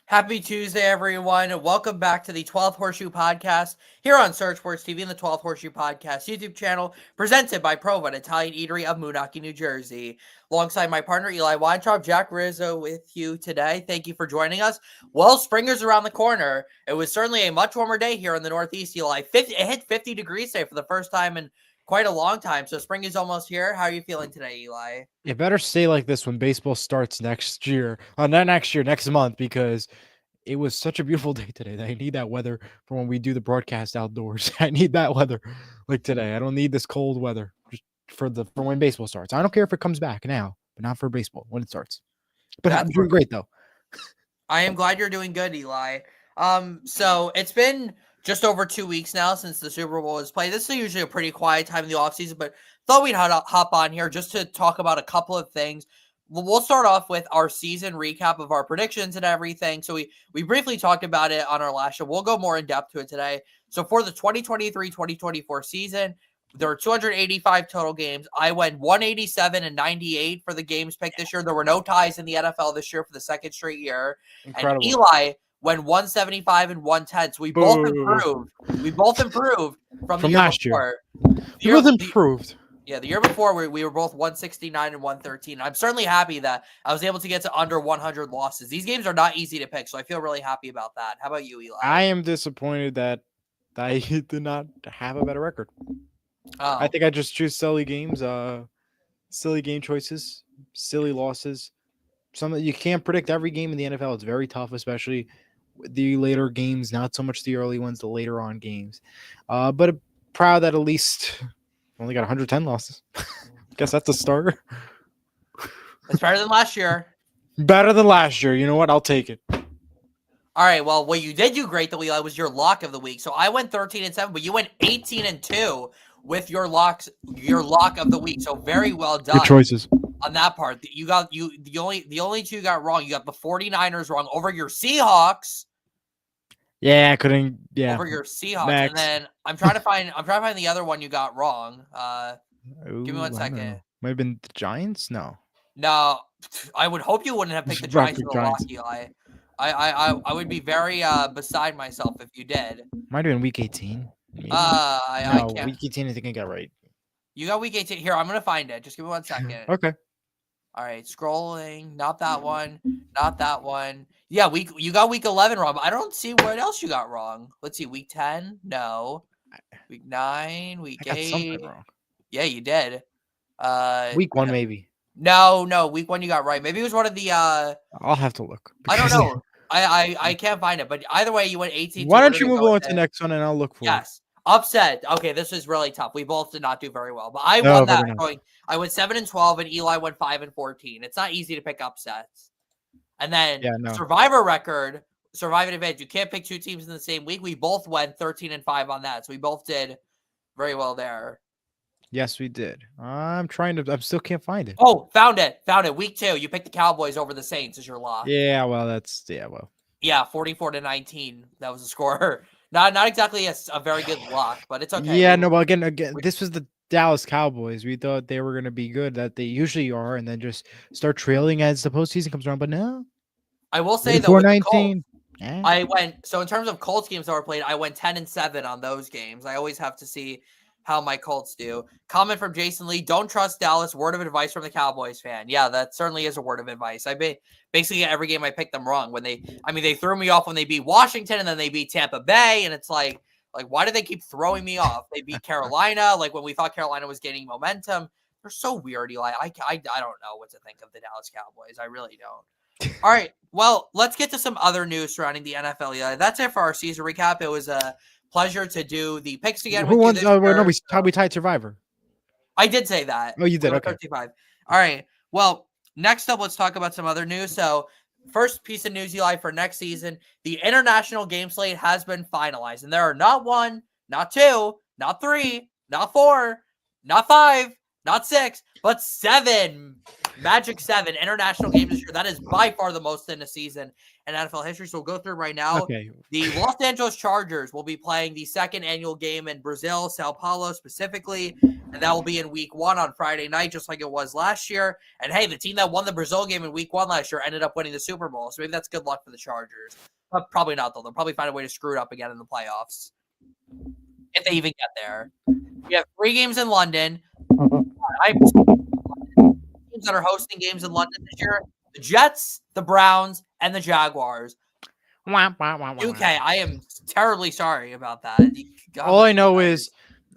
Happy Tuesday, everyone, and welcome back to the 12th Horseshoe Podcast here on Search Sports TV and the 12th Horseshoe Podcast YouTube channel, presented by Prova, an Italian eatery of Moonachie, New Jersey. Alongside my partner, Eli Weintraub, Jack Rizzo with you today. Thank you for joining us. Well, spring is around the corner. It was certainly a much warmer day here in the Northeast, Eli. It hit 50 degrees today for the first time in quite a long time, so spring is almost here. How are you feeling today, Eli? It better stay like this when baseball starts next year. Not next year, next month, because it was such a beautiful day today that I need that weather for when we do the broadcast outdoors. I need that weather like today. I don't need this cold weather just for when baseball starts. I don't care if it comes back now, but not for baseball when it starts. But I'm doing great though. I am glad you're doing good, Eli. So it's been just over 2 weeks now since the Super Bowl was played. This is usually a pretty quiet time in the offseason, but thought we'd hop on here just to talk about a couple of things. We'll start off with our season recap of our predictions and everything. So we briefly talked about it on our last show. We'll go more in depth to it today. So for the 2023-2024 season, there were 285 total games. I went 187 and 98 for the games picked this year. There were no ties in the NFL this year for the second straight year. Incredible. And Eli went 175 and 110. So we both improved. We both improved from the year last before. year. We both improved. Yeah, the year before we were both 169 and 113. I'm certainly happy that I was able to get to under 100 losses. These games are not easy to pick, so I feel really happy about that. How about you, Eli? I am disappointed that I did not have a better record. Oh. I think I just choose silly games, silly game choices, silly losses. Something you can't predict every game in the NFL. It's very tough, especially the later games, not so much the early ones, the later on games. But proud that at least only got 110 losses. Guess that's a start. It's better than last year. Better than last year. You know what? I'll take it. All right. Well, what you did do great, though, Eli, was your lock of the week. So I went 13 and 7, but you went 18 and 2 with your lock of the week. So very well done. Good choices on that part. The only two you got wrong. You got the 49ers wrong over your Seahawks. Yeah, I couldn't. Yeah, over your Seahawks, Max. And then I'm trying to find the other one you got wrong. Give me 1 second. Might have been the Giants. No, I would hope you wouldn't have picked the Giants in the lock, Eli. I would be very beside myself if you did. Might have been week 18. I can't. Week 18. I think I got right. You got week 18. Here, I'm gonna find it. Just give me 1 second. Okay. All right, scrolling. Not that one. Not that one. Yeah, you got week 11 wrong. But I don't see what else you got wrong. Let's see. Week 10. No. Week 9. Week 8. Got something wrong. Yeah, you did. Week 1 maybe. No. Week 1 you got right. Maybe it was one of the. I'll have to look. I don't know. I can't find it. But either way, you went 18. Why don't you move on to the next one and I'll look for it. Yes. Upset. Okay, this is really tough. We both did not do very well, but I won that. I went 7 and 12, and Eli went 5 and 14. It's not easy to pick upsets. And then Survivor Advantage. You can't pick two teams in the same week. We both went 13 and 5 on that, so we both did very well there. Yes, we did. I still can't find it. Oh, found it. Week 2, you picked the Cowboys over the Saints as your lock. Yeah, well, Yeah, 44-19. That was the score. Not exactly a very good lock, but it's okay. Yeah, no, but again, this was the Dallas Cowboys. We thought they were going to be good, that they usually are, and then just start trailing as the postseason comes around. But no. I will say, though, with the Colts, I went, so in terms of Colts games that were played, I went 10 and 7 on those games. I always have to see how my Colts do. Comment from Jason Lee, don't trust Dallas. Word of advice from the Cowboys fan. Yeah, that certainly is a word of advice. Basically every game I picked them wrong. They threw me off when they beat Washington and then they beat Tampa Bay. And it's like, why do they keep throwing me off? They beat Carolina, like when we thought Carolina was gaining momentum. They're so weird, Eli. I don't know what to think of the Dallas Cowboys. I really don't. All right. Well, let's get to some other news surrounding the NFL, Eli. That's it for our season recap. It was a pleasure to do the picks again. Who won? We tied Survivor. I did say that. Oh, you did. Okay. 35. All right. Well, Next up, let's talk about some other news. So, first piece of news, Eli, for next season, the international game slate has been finalized. And there are not 1, not 2, not 3, not 4, not 5, not 6, but 7. Magic 7 international games this year. That is by far the most in a season in NFL history. So we'll go through right now. Okay. The Los Angeles Chargers will be playing the second annual game in Brazil, Sao Paulo specifically. And that will be in week 1 on Friday night, just like it was last year. And hey, the team that won the Brazil game in week 1 last year ended up winning the Super Bowl. So maybe that's good luck for the Chargers. But probably not, though. They'll probably find a way to screw it up again in the playoffs. If they even get there. We have 3 games in London. I have teams that are hosting games in London this year. The Jets, the Browns, and the Jaguars. Okay, I am terribly sorry about that. All I know is,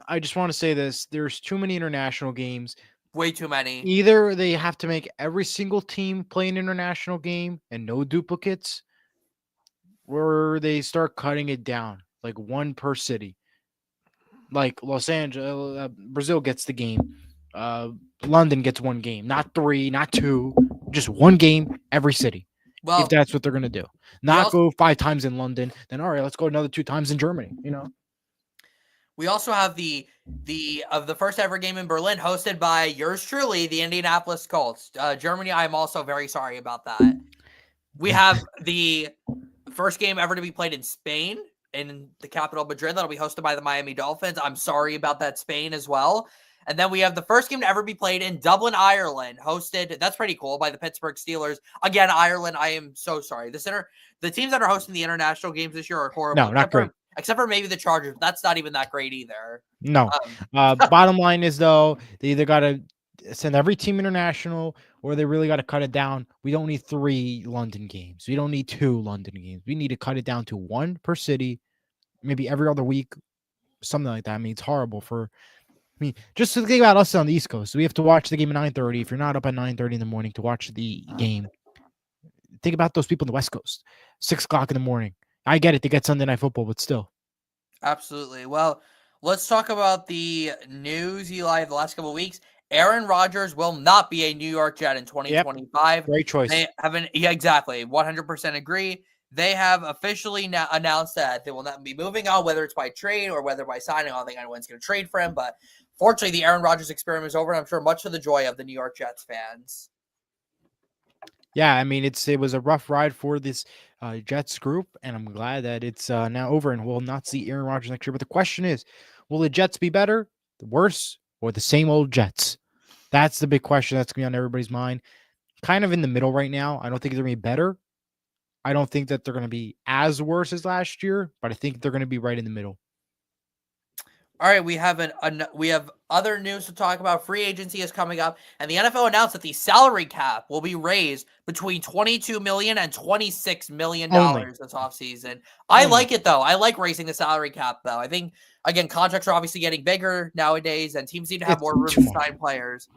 I just want to say this. There's too many international games. Way too many. Either they have to make every single team play an international game and no duplicates, or they start cutting it down, like 1 per city. Like Los Angeles, Brazil gets the game. London gets 1 game, not 3, not 2, just 1 game every city. Well, if that's what they're gonna do, not go 5 times in London, then all right, let's go another 2 times in Germany. We also have the first ever game in Berlin, hosted by yours truly, the Indianapolis Colts. Germany, I'm also very sorry about that. We have the first game ever to be played in Spain, in the capital Madrid. That'll be hosted by the Miami Dolphins. I'm sorry about that, Spain as well. And then we have the first game to ever be played in Dublin, Ireland, hosted, that's pretty cool, by the Pittsburgh Steelers. Again, Ireland, I am so sorry. The teams that are hosting the international games this year are horrible. No, not great. Except for maybe the Chargers. That's not even that great either. No. Bottom line is, though, they either got to send every team international or they really got to cut it down. We don't need 3 London games. We don't need 2 London games. We need to cut it down to 1 per city, maybe every other week, something like that. I mean, it's horrible just to think about us on the East Coast. We have to watch the game at 9:30. If you're not up at 9:30 in the morning to watch the game, think about those people on the West Coast, 6 o'clock in the morning. I get it. They get Sunday Night Football, but still. Absolutely. Well, let's talk about the news, Eli, of the last couple of weeks. Aaron Rodgers will not be a New York Jet in 2025. Yep. Great choice. Yeah, exactly. 100% agree. They have officially now announced that they will not be moving on, whether it's by trade or whether by signing. I don't think anyone's going to trade for him, but fortunately, the Aaron Rodgers experiment is over, and I'm sure much to the joy of the New York Jets fans. Yeah, I mean, it was a rough ride for this Jets group, and I'm glad that it's now over and we'll not see Aaron Rodgers next year. But the question is, will the Jets be better, worse, or the same old Jets? That's the big question that's going to be on everybody's mind. Kind of in the middle right now. I don't think they're going to be better. I don't think that they're going to be as worse as last year, but I think they're going to be right in the middle. All right, we have other news to talk about. Free agency is coming up, and the NFL announced that the salary cap will be raised between $22 million and $26 million this offseason. I like it, though. I like raising the salary cap, though. I think, again, contracts are obviously getting bigger nowadays, and teams need to have more room to sign players.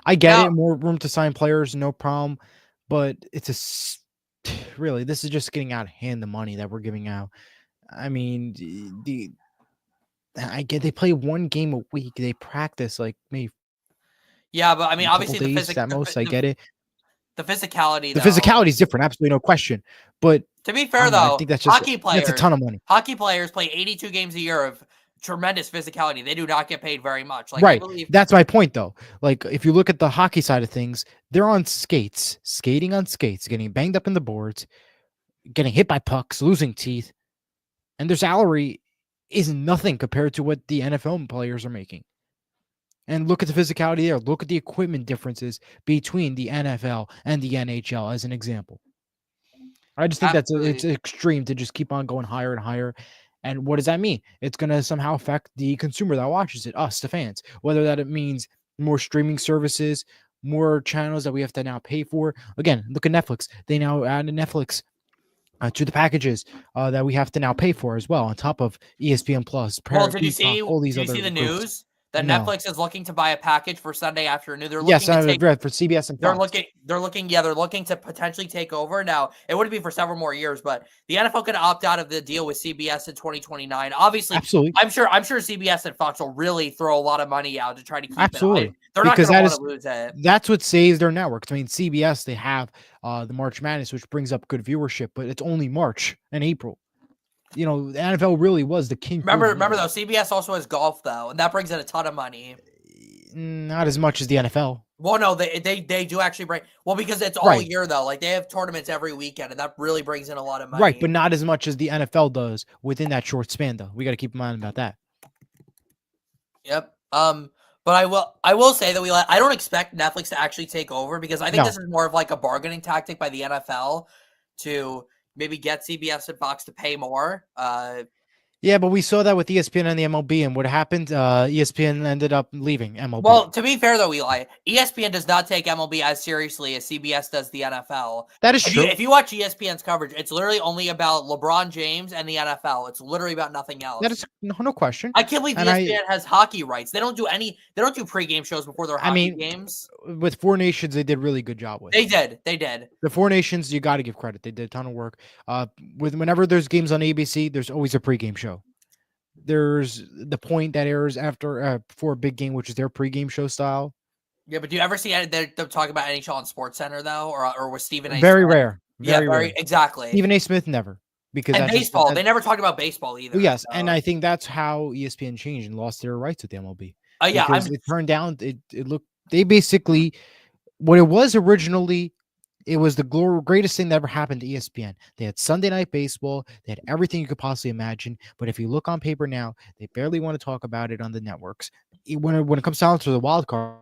I get it, more room to sign players, no problem, but really, this is just getting out of hand, the money that we're giving out. I mean, I get they play 1 game a week. They practice like maybe. Yeah, but I mean, obviously the physicality. I get it. The physicality. The physicality is different, absolutely no question. But to be fair, though, I think that's just that's a ton of money. Hockey players play 82 games a year of tremendous physicality. They do not get paid very much. Like, right. That's my point, though. Like, if you look at the hockey side of things, they're on skates, skating on skates, getting banged up in the boards, getting hit by pucks, losing teeth, and their salary is nothing compared to what the NFL players are making. And look at the physicality there. Look at the equipment differences between the NFL and the NHL as an example. I just think it's extreme to just keep on going higher and higher. And what does that mean? It's going to somehow affect the consumer that watches it, us, the fans. Whether that it means more streaming services, more channels that we have to now pay for. Again, look at Netflix. They now add Netflix to the packages that we have to now pay for as well, on top of ESPN Plus. Well, did you see the news? that No. Netflix is looking to buy a package for Sunday afternoon. They're Yes, looking to I take. read for CBS and They're Fox. looking to potentially take over. Now, it wouldn't be for several more years, but the NFL could opt out of the deal with CBS in 2029. Obviously, Absolutely. I'm sure CBS and Fox will really throw a lot of money out to try to keep Absolutely. it. They're not Because going to that want is to lose it. that's what saves their networks. I mean, CBS, they have the March Madness, which brings up good viewership, but it's only March and April. The NFL really was the king for Remember viewers. though, CBS also has golf though, and that brings in a ton of money. Not as much as the NFL. Well, no, they do actually bring because it's all Right. year though. Like they have tournaments every weekend, and that really brings in a lot of money. Right, but not as much as the NFL does within that short span, though. We got to keep in mind about that. Yep. But I will say that I don't expect Netflix to actually take over because I think this is more of like a bargaining tactic by the NFL to maybe get CBS and Fox to pay more. Yeah, but we saw that with ESPN and the MLB, and what happened? ESPN ended up leaving MLB. Well, to be fair though, Eli, ESPN does not take MLB as seriously as CBS does the NFL. That is true. If you watch ESPN's coverage, it's literally only about LeBron James and the NFL. It's literally about nothing else. That is no question. I can't believe ESPN has hockey rights. They don't do pregame shows before their hockey games. With Four Nations, they did really good job with. They did. The Four Nations, you got to give credit. They did a ton of work. Whenever there's games on ABC, there's always a pregame show. There's the point that airs after for a big game, which is their pregame show style. Yeah, but do you ever see them talking about NHL on SportsCenter though, or with Stephen A. Very Smith? rare. Very rare. Exactly. Stephen A. Smith never. Because and baseball, they never talked about baseball either. Yes, so. And I think that's how ESPN changed and lost their rights with the MLB. Yeah, because it turned down. It looked. They basically what it was originally. It was the greatest thing that ever happened to ESPN. They had Sunday Night Baseball. They had everything you could possibly imagine. But if you look on paper now, they barely want to talk about it on the networks. When it comes down to the wild card,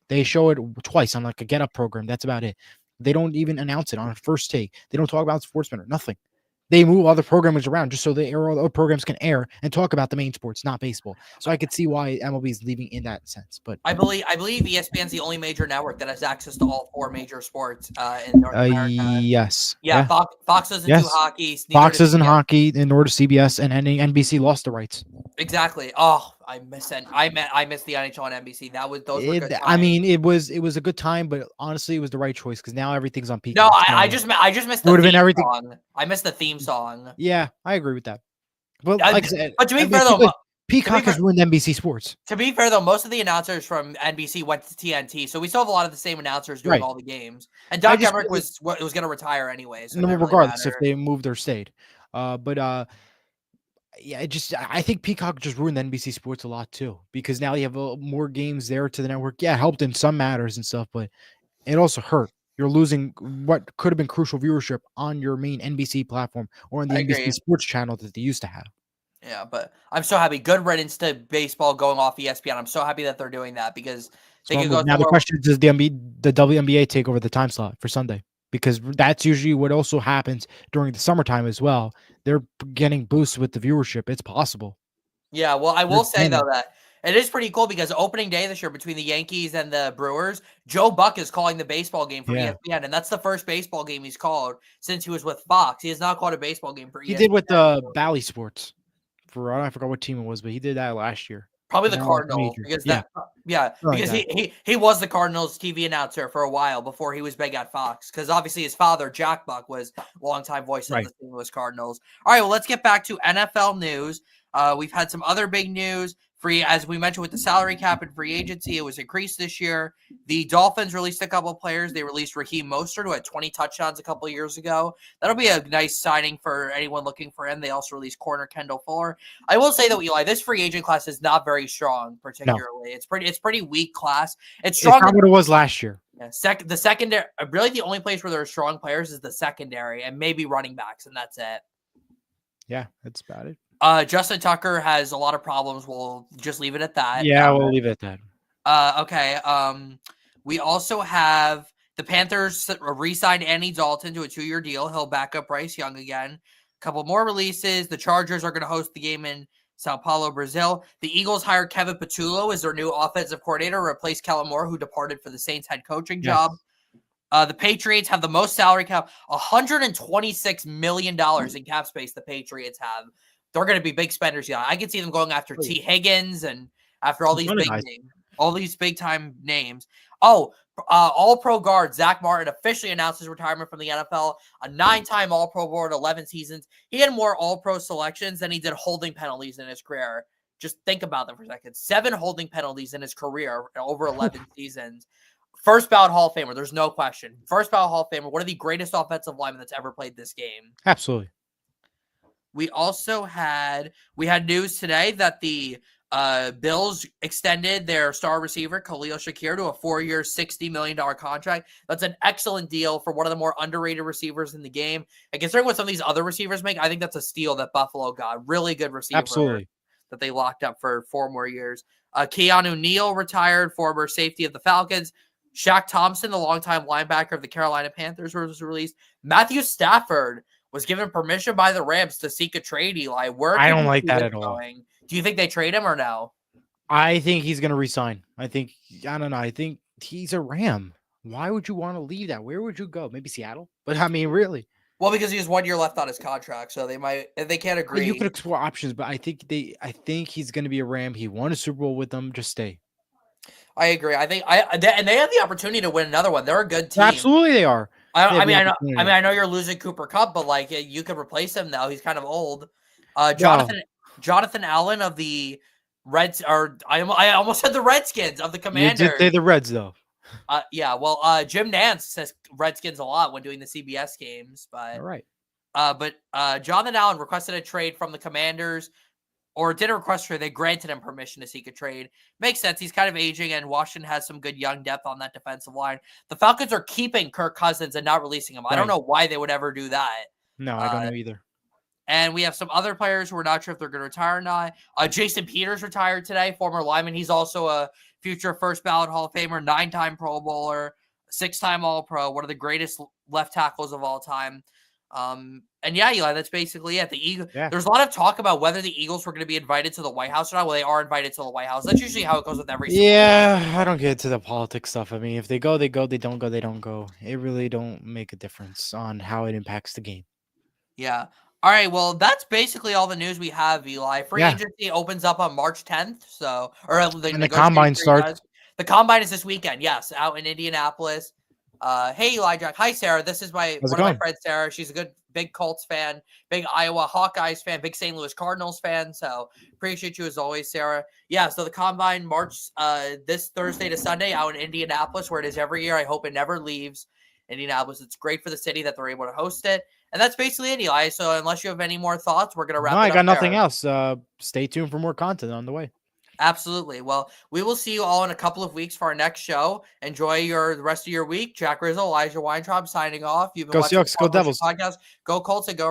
they show it twice on like a Get Up program. That's about it. They don't even announce it on a first take. They don't talk about SportsCenter. Nothing. They move other programmers around just so the other programs can air and talk about the main sports, not baseball. So I could see why MLB is leaving in that sense. But I believe ESPN's the only major network that has access to all four major sports in North America. Yes. Yeah. Fox doesn't do hockey. Fox doesn't hockey, nor does CBS, and NBC lost the rights. Exactly. Oh, I miss it. I miss the NHL on NBC. Those were good times. I mean, it was a good time, but honestly, it was the right choice because now everything's on No, Peacock. I just missed the theme song. I missed the theme song. Yeah, I agree with that. But like I said, but to be fair though, Peacock has ruined NBC Sports. To be fair though, most of the announcers from NBC went to TNT, so we still have a lot of the same announcers doing all the games. And Doug Emmerich was going to retire anyway. So regardless if they moved or stayed. Yeah, I think Peacock just ruined NBC Sports a lot too because now you have more games there to the network. Yeah, it helped in some matters and stuff, but it also hurt. You're losing what could have been crucial viewership on your main NBC platform or on the NBC Sports channel that they used to have. Yeah, but I'm so happy. Good riddance to baseball going off ESPN. I'm so happy that they're doing that because they can go. Now the question is, does the WNBA take over the time slot for Sunday? Because that's usually what also happens during the summertime as well. They're getting boosts with the viewership. It's possible. Yeah, well, I will say though that it is pretty cool because opening day this year between the Yankees and the Brewers, Joe Buck is calling the baseball game for ESPN, and that's the first baseball game he's called since he was with Fox. He has not called a baseball game for ESPN. He did with the Bally Sports. I forgot what team it was, but he did that last year. Probably the Cardinals because because he was the Cardinals TV announcer for a while before he was big at Fox because obviously his father Jack Buck was a longtime voice of the St. Louis Cardinals. All right, well let's get back to NFL news. We've had some other big news. As we mentioned with the salary cap and free agency, it was increased this year. The Dolphins released a couple of players. They released Raheem Mostert, who had 20 touchdowns a couple of years ago. That'll be a nice signing for anyone looking for him. They also released corner Kendall Fuller. I will say though, Eli, this free agent class is not very strong, particularly. No. It's pretty weak class. It's strong. It's not what it was last year. Yeah, the secondary, really the only place where there are strong players is the secondary and maybe running backs, and that's it. Yeah, that's about it. Justin Tucker has a lot of problems. We'll just leave it at that. Yeah, we'll leave it at that. Okay. We also have the Panthers re-signed Andy Dalton to a 2-year deal. He'll back up Bryce Young again. A couple more releases. The Chargers are going to host the game in Sao Paulo, Brazil. The Eagles hired Kevin Patullo as their new offensive coordinator, replaced Kellen Moore, who departed for the Saints head coaching job. The Patriots have the most salary cap, $126 million in cap space the Patriots have. They're going to be big spenders. Yeah, I can see them going after T. Higgins and after all A these ton of guys. all these big time names. Oh, All-Pro guard Zach Martin officially announced his retirement from the NFL. A 9-time All-Pro board, 11 seasons. He had more All-Pro selections than he did holding penalties in his career. Just think about that for a second. 7 holding penalties in his career over 11 seasons. First ballot Hall of Famer. There's no question. First ballot Hall of Famer. One of the greatest offensive linemen that's ever played this game. Absolutely. We also had news today that the Bills extended their star receiver, Khalil Shakir, to a 4-year, $60 million contract. That's an excellent deal for one of the more underrated receivers in the game. And considering what some of these other receivers make, I think that's a steal that Buffalo got. Really good receiver. Absolutely. That they locked up for 4 more years. Keanu Neal retired, former safety of the Falcons. Shaq Thompson, the longtime linebacker of the Carolina Panthers, was released. Matthew Stafford was given permission by the Rams to seek a trade, Eli. Where I could don't you like see that this at all. going? Do you think they trade him or no? I think he's going to resign. I don't know. I think he's a Ram. Why would you want to leave that? Where would you go? Maybe Seattle? But I mean, really. Well, because he has 1 year left on his contract, so they can't agree. You could explore options, but I think he's going to be a Ram. He won a Super Bowl with them. Just stay. I agree. I think and they have the opportunity to win another one. They're a good team. Absolutely, they are. I know you're losing Cooper Kupp, but like you could replace him now. He's kind of old. Jonathan Allen of the Reds, or I almost said the Redskins of the Commanders. You did say the Reds though. Yeah. Well, Jim Nance says Redskins a lot when doing the CBS games, but all right. But Jonathan Allen requested a trade from the Commanders. Or didn't request a trade. They granted him permission to seek a trade. Makes sense. He's kind of aging, and Washington has some good young depth on that defensive line. The Falcons are keeping Kirk Cousins and not releasing him. Right. I don't know why they would ever do that. No, I don't know either. And we have some other players who are not sure if they're going to retire or not. Jason Peters retired today, former lineman. He's also a future first ballot Hall of Famer, 9-time Pro Bowler, 6-time All-Pro, one of the greatest left tackles of all time. And yeah, Eli, that's basically it. The Eagles. Yeah. There's a lot of talk about whether the Eagles were going to be invited to the White House or not. Well, they are invited to the White House. That's usually how it goes with every. Yeah, I don't get to the politics stuff. I mean, if they go, they go. They don't go, they don't go. It really don't make a difference on how it impacts the game. Yeah. All right. Well, that's basically all the news we have, Eli. Free agency opens up on March 10th. So, the combine starts. The combine is this weekend. Yes, out in Indianapolis. Hey, Eli Jack. Hi, Sarah. This is one of my friends, Sarah. She's a good, big Colts fan, big Iowa Hawkeyes fan, big St. Louis Cardinals fan. So appreciate you as always, Sarah. Yeah, so the combine March this Thursday to Sunday out in Indianapolis, where it is every year. I hope it never leaves Indianapolis. It's great for the city that they're able to host it. And that's basically it, Eli. So unless you have any more thoughts, we're going to wrap it up. I got nothing else. Stay tuned for more content on the way. Absolutely. Well, we will see you all in a couple of weeks for our next show. Enjoy the rest of your week. Jack Rizzo, Elijah Weintraub signing off. You've been go watching Seahawks, go Devils podcast. Go Colts and go.